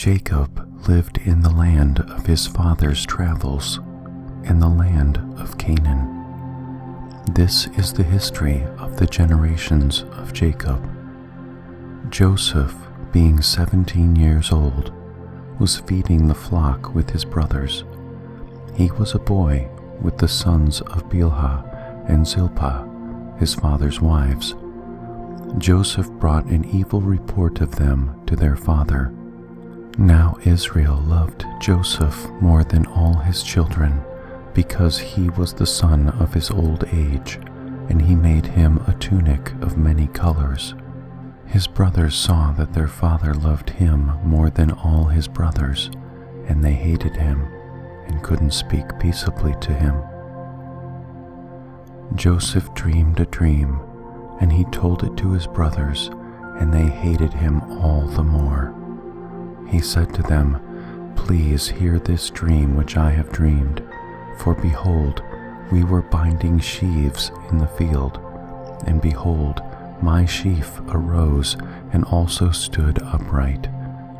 Jacob lived in the land of his father's travels, in the land of Canaan. This is the history of the generations of Jacob. Joseph, being 17 years old, was feeding the flock with his brothers. He was a boy with the sons of Bilhah and Zilpah, his father's wives. Joseph brought an evil report of them to their father. Now Israel loved Joseph more than all his children, because he was the son of his old age, and he made him a tunic of many colors. His brothers saw that their father loved him more than all his brothers, and they hated him and couldn't speak peaceably to him. Joseph dreamed a dream, and he told it to his brothers, and they hated him all the more. He said to them, "Please hear this dream which I have dreamed. For behold, we were binding sheaves in the field, and behold, my sheaf arose and also stood upright,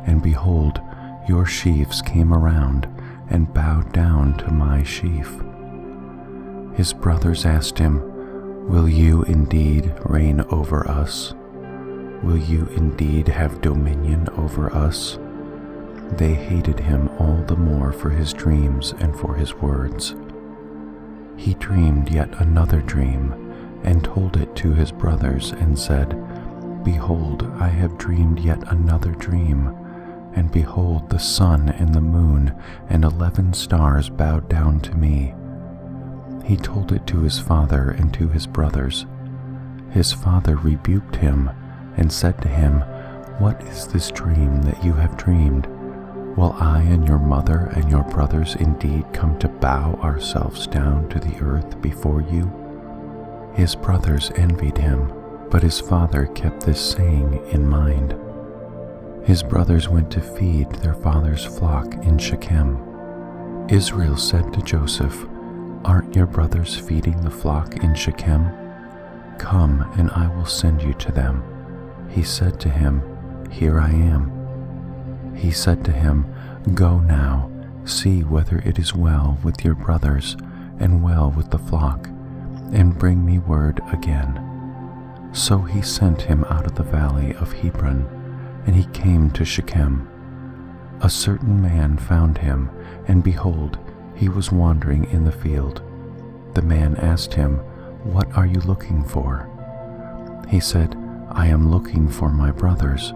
and behold, your sheaves came around and bowed down to my sheaf." His brothers asked him, "Will you indeed reign over us? Will you indeed have dominion over us?" They hated him all the more for his dreams and for his words. He dreamed yet another dream, and told it to his brothers, and said, "Behold, I have dreamed yet another dream, and behold, the sun and the moon and 11 stars bowed down to me." He told it to his father and to his brothers. His father rebuked him and said to him, "What is this dream that you have dreamed? Will I and your mother and your brothers indeed come to bow ourselves down to the earth before you?" His brothers envied him, but his father kept this saying in mind. His brothers went to feed their father's flock in Shechem. Israel said to Joseph, "Aren't your brothers feeding the flock in Shechem? Come, and I will send you to them." He said to him, "Here I am." He said to him, "Go now, see whether it is well with your brothers and well with the flock, and bring me word again." So he sent him out of the valley of Hebron, and he came to Shechem. A certain man found him, and behold, he was wandering in the field. The man asked him, "What are you looking for?" He said, "I am looking for my brothers.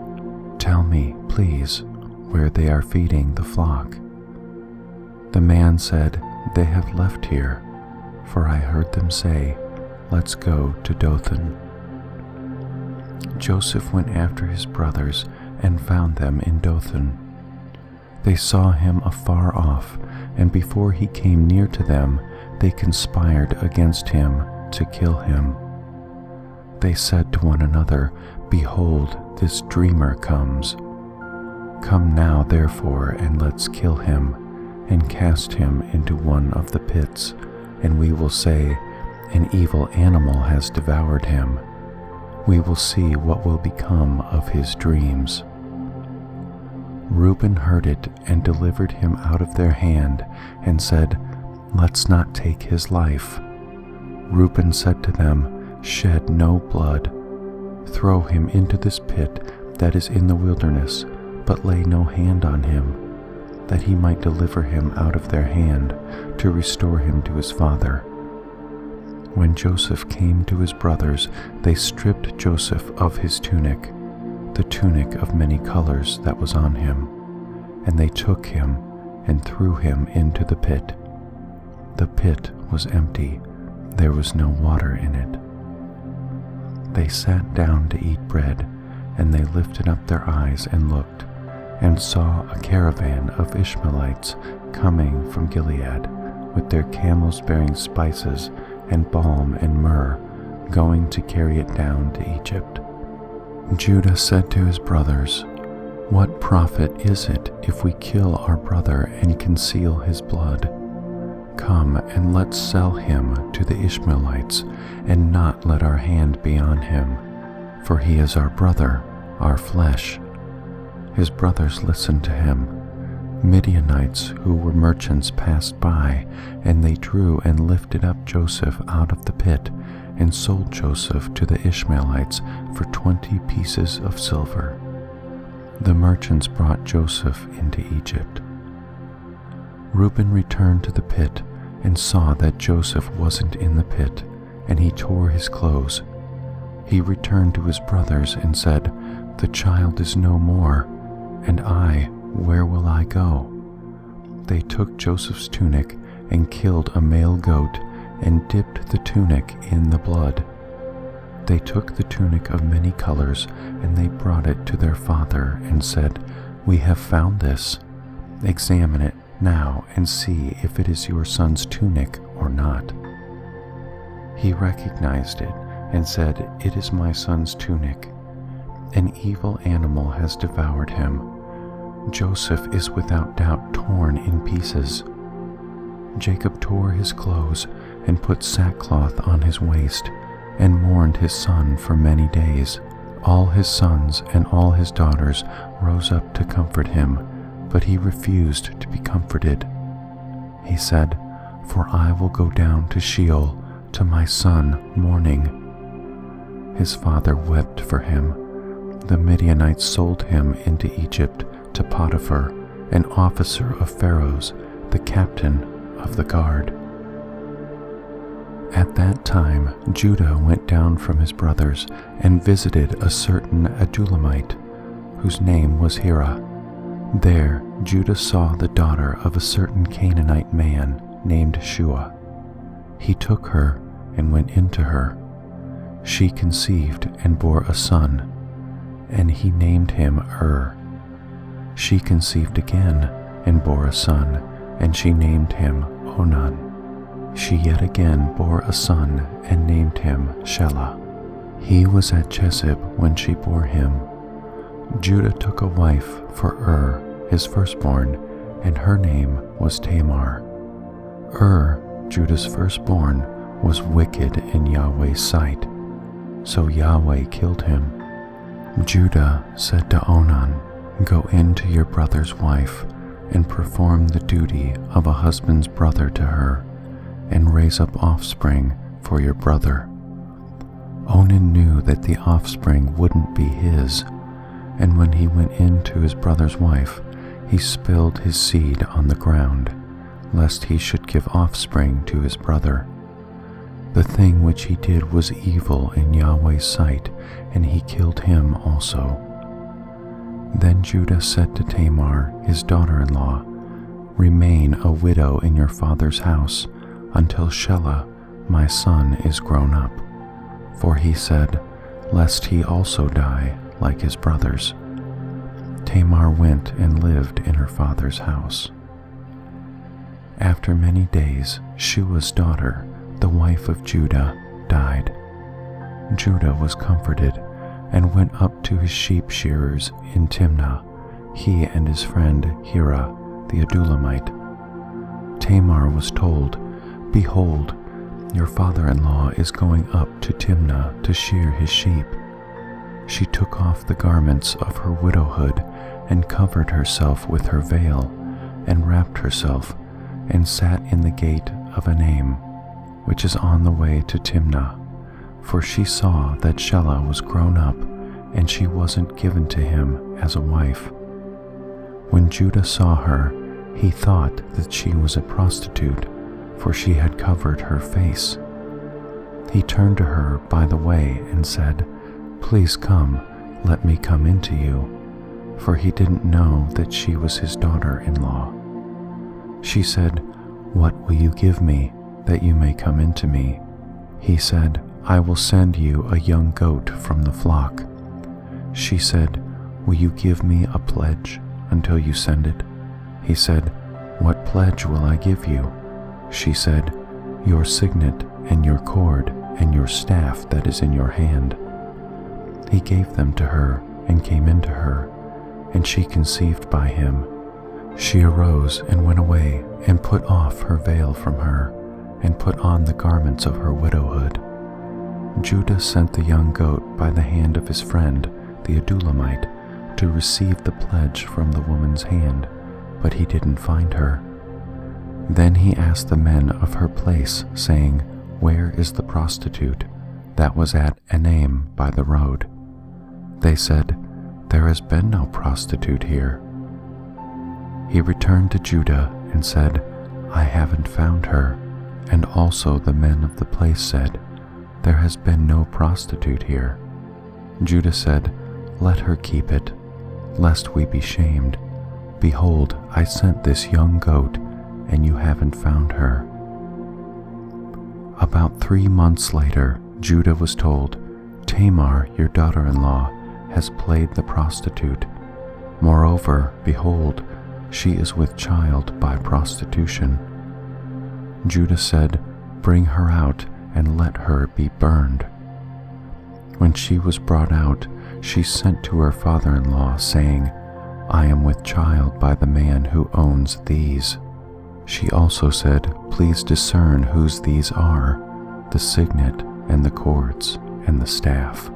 Tell me, please, where they are feeding the flock." The man said, "They have left here, for I heard them say, 'Let's go to Dothan.'" Joseph went after his brothers and found them in Dothan. They saw him afar off, and before he came near to them, they conspired against him to kill him. They said to one another, "Behold, this dreamer comes. Come now, therefore, and let's kill him, and cast him into one of the pits, and we will say, 'An evil animal has devoured him.' We will see what will become of his dreams." Reuben heard it and delivered him out of their hand, and said, "Let's not take his life." Reuben said to them, "Shed no blood. Throw him into this pit that is in the wilderness, but lay no hand on him, that he might deliver him out of their hand, to restore him to his father." When Joseph came to his brothers, they stripped Joseph of his tunic, the tunic of many colors that was on him, and they took him and threw him into the pit. The pit was empty, there was no water in it. They sat down to eat bread, and they lifted up their eyes and looked, and saw a caravan of Ishmaelites coming from Gilead, with their camels bearing spices and balm and myrrh, going to carry it down to Egypt. Judah said to his brothers, "What profit is it if we kill our brother and conceal his blood? Come and let's sell him to the Ishmaelites, and not let our hand be on him, for he is our brother, our flesh." his brothers listened to him. Midianites who were merchants passed by, and they drew and lifted up Joseph out of the pit and sold Joseph to the Ishmaelites for 20 pieces of silver. The merchants brought Joseph into Egypt. Reuben returned to the pit and saw that Joseph wasn't in the pit, and he tore his clothes. He returned to his brothers and said, "The child is no more, and where will I go?" They took Joseph's tunic and killed a male goat and dipped the tunic in the blood. They took the tunic of many colors and they brought it to their father and said, "We have found this. Examine it now and see if it is your son's tunic or not." He recognized it and said, "It is my son's tunic. An evil animal has devoured him. Joseph is without doubt torn in pieces." Jacob tore his clothes and put sackcloth on his waist and mourned his son for many days. All his sons and all his daughters rose up to comfort him, but he refused to be comforted. He said, "For I will go down to Sheol to my son mourning." His father wept for him. The Midianites sold him into Egypt to Potiphar, an officer of Pharaoh's, the captain of the guard. At that time, Judah went down from his brothers and visited a certain Adulamite, whose name was Hira. There, Judah saw the daughter of a certain Canaanite man named Shua. He took her and went into her. She conceived and bore a son, and he named him She conceived again and bore a son, and she named him Onan. She yet again bore a son and named him Shelah. He was at Chezib when she bore him. Judah took a wife for his firstborn, and her name was Tamar. Judah's firstborn, was wicked in Yahweh's sight, so Yahweh killed him. Judah said to Onan, "Go in to your brother's wife and perform the duty of a husband's brother to her, and raise up offspring for your brother." Onan knew that the offspring wouldn't be his, and when he went in to his brother's wife, he spilled his seed on the ground, lest he should give offspring to his brother. The thing which he did was evil in Yahweh's sight, and he killed him also. Then Judah said to Tamar, his daughter-in-law, "Remain a widow in your father's house until Shelah, my son, is grown up." For he said, "Lest he also die like his brothers." Tamar went and lived in her father's house. After many days, Shua's daughter, the wife of Judah, died. Judah was comforted and went up to his sheep shearers in Timnah, he and his friend Hira the Adulamite. Tamar was told, "Behold, your father-in-law is going up to Timnah to shear his sheep." She took off the garments of her widowhood and covered herself with her veil and wrapped herself and sat in the gate of Enaim, which is on the way to Timnah, for she saw that Shelah was grown up and she wasn't given to him as a wife. When Judah saw her, he thought that she was a prostitute, for she had covered her face. He turned to her by the way and said, "Please come, let me come into you," for he didn't know that she was his daughter-in-law. She said, "What will you give me, that you may come into me?" He said, "I will send you a young goat from the flock." She said, "Will you give me a pledge until you send it?" He said, "What pledge will I give you?" She said, "Your signet and your cord and your staff that is in your hand." He gave them to her and came into her, and she conceived by him. She arose and went away and put off her veil from her and put on the garments of her widowhood. Judah sent the young goat by the hand of his friend, the Adulamite, to receive the pledge from the woman's hand, but he didn't find her. Then he asked the men of her place, saying, "Where is the prostitute that was at Enaim by the road?" They said, "There has been no prostitute here." He returned to Judah and said, "I haven't found her." And also the men of the place said, "There has been no prostitute here." Judah said, "Let her keep it, lest we be shamed. Behold, I sent this young goat, and you haven't found her." About 3 months later, Judah was told, "Tamar, your daughter-in-law, has played the prostitute. Moreover, behold, she is with child by prostitution." Judah said, "Bring her out and let her be burned." When she was brought out, she sent to her father-in-law, saying, "I am with child by the man who owns these." She also said, "Please discern whose these are, the signet and the cords and the staff."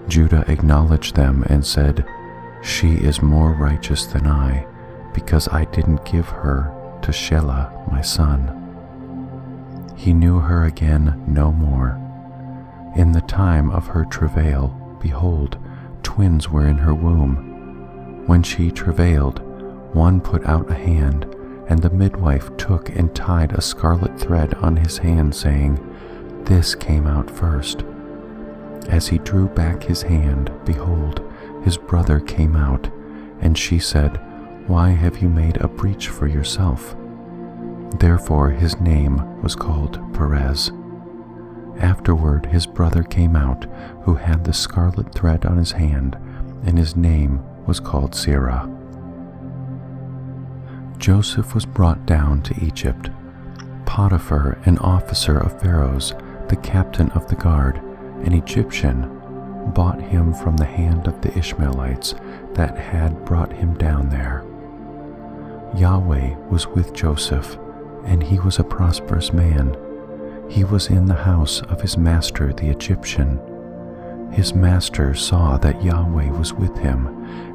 Judah acknowledged them and said, "She is more righteous than I, because I didn't give her to Shelah my son." He knew her again no more. In the time of her travail, behold, twins were in her womb. When she travailed, one put out a hand, and the midwife took and tied a scarlet thread on his hand, saying, "This came out first." As he drew back his hand, behold, his brother came out, and she said, "Why have you made a breach for yourself?" Therefore his name was called Perez. Afterward his brother came out, who had the scarlet thread on his hand, and his name was called Zerah. Joseph was brought down to Egypt. Potiphar, an officer of Pharaoh's, the captain of the guard, an Egyptian, bought him from the hand of the Ishmaelites that had brought him down there. Yahweh was with Joseph, and he was a prosperous man. He was in the house of his master the Egyptian. His master saw that Yahweh was with him,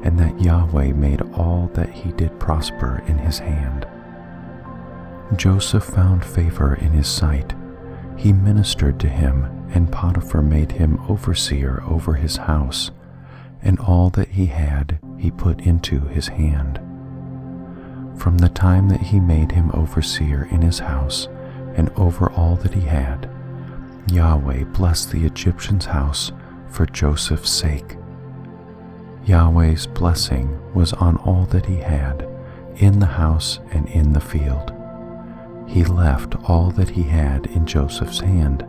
and that Yahweh made all that he did prosper in his hand. Joseph found favor in his sight. He ministered to him, and Potiphar made him overseer over his house, and all that he had he put into his hand. From the time that he made him overseer in his house, and over all that he had, Yahweh blessed the Egyptian's house for Joseph's sake. Yahweh's blessing was on all that he had, in the house and in the field. He left all that he had in Joseph's hand.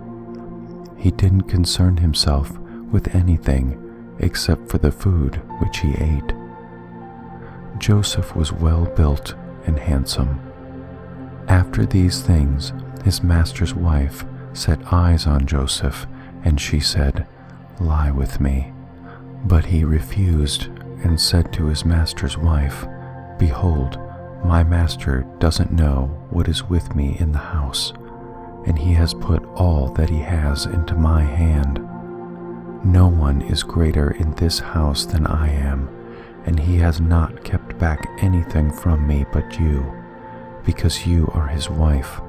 He didn't concern himself with anything except for the food which he ate. Joseph was well built and handsome. After these things, his master's wife set eyes on Joseph, and she said, "Lie with me." But he refused and said to his master's wife, "Behold, my master doesn't know what is with me in the house, and he has put all that he has into my hand. No one is greater in this house than I am, and he has not kept back anything from me but you, because you are his wife.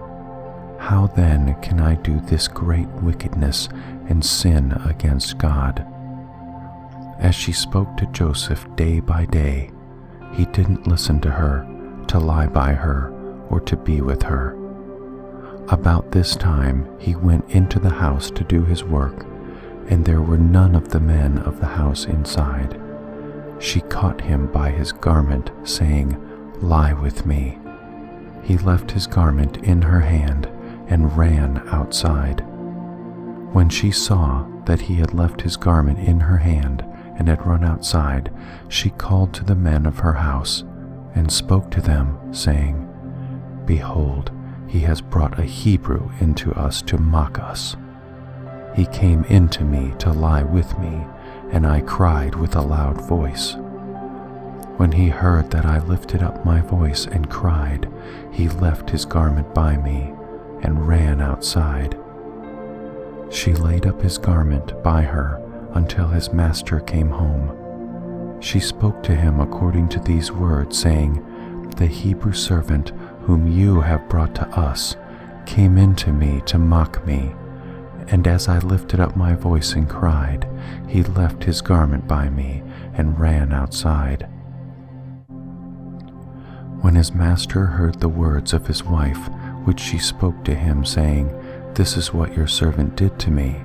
How then can I do this great wickedness and sin against God?" As she spoke to Joseph day by day, he didn't listen to her, to lie by her, or to be with her. About this time he went into the house to do his work, and there were none of the men of the house inside. She caught him by his garment, saying, "Lie with me." He left his garment in her hand and ran outside. When she saw that he had left his garment in her hand and had run outside, she called to the men of her house and spoke to them, saying, "Behold, he has brought a Hebrew into us to mock us. He came into me to lie with me, and I cried with a loud voice. When he heard that I lifted up my voice and cried, he left his garment by me and ran outside." She laid up his garment by her until his master came home. She spoke to him according to these words, saying, "The Hebrew servant whom you have brought to us came in to me to mock me. And as I lifted up my voice and cried, he left his garment by me and ran outside." When his master heard the words of his wife, which she spoke to him, saying, "This is what your servant did to me,"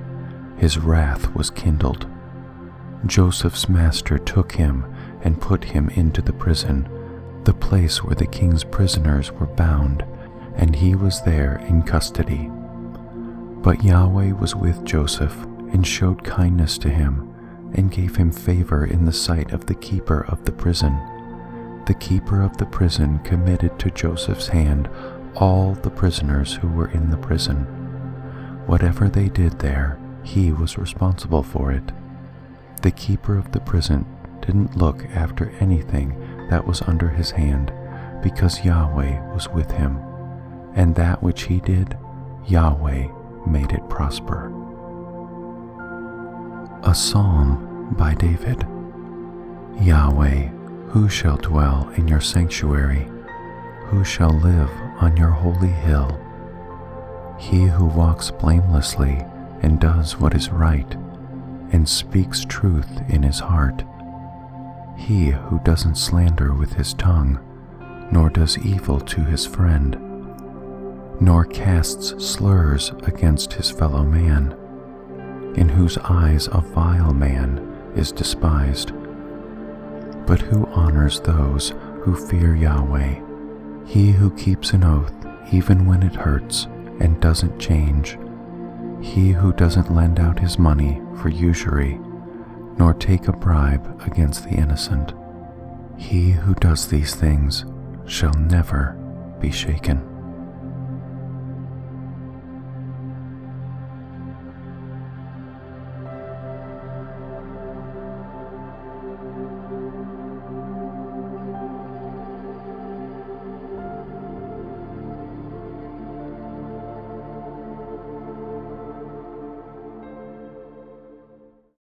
his wrath was kindled. Joseph's master took him and put him into the prison, the place where the king's prisoners were bound, and he was there in custody. But Yahweh was with Joseph and showed kindness to him and gave him favor in the sight of the keeper of the prison. The keeper of the prison committed to Joseph's hand all the prisoners who were in the prison. Whatever they did there, he was responsible for it. The keeper of the prison didn't look after anything that was under his hand, because Yahweh was with him, and that which he did, Yahweh made it prosper. A Psalm by David. Yahweh, who shall dwell in your sanctuary? Who shall live on your holy hill? He who walks blamelessly and does what is right, and speaks truth in his heart. He who doesn't slander with his tongue, nor does evil to his friend, nor casts slurs against his fellow man, in whose eyes a vile man is despised, but who honors those who fear Yahweh. He who keeps an oath even when it hurts and doesn't change. He who doesn't lend out his money for usury, nor take a bribe against the innocent. He who does these things shall never be shaken.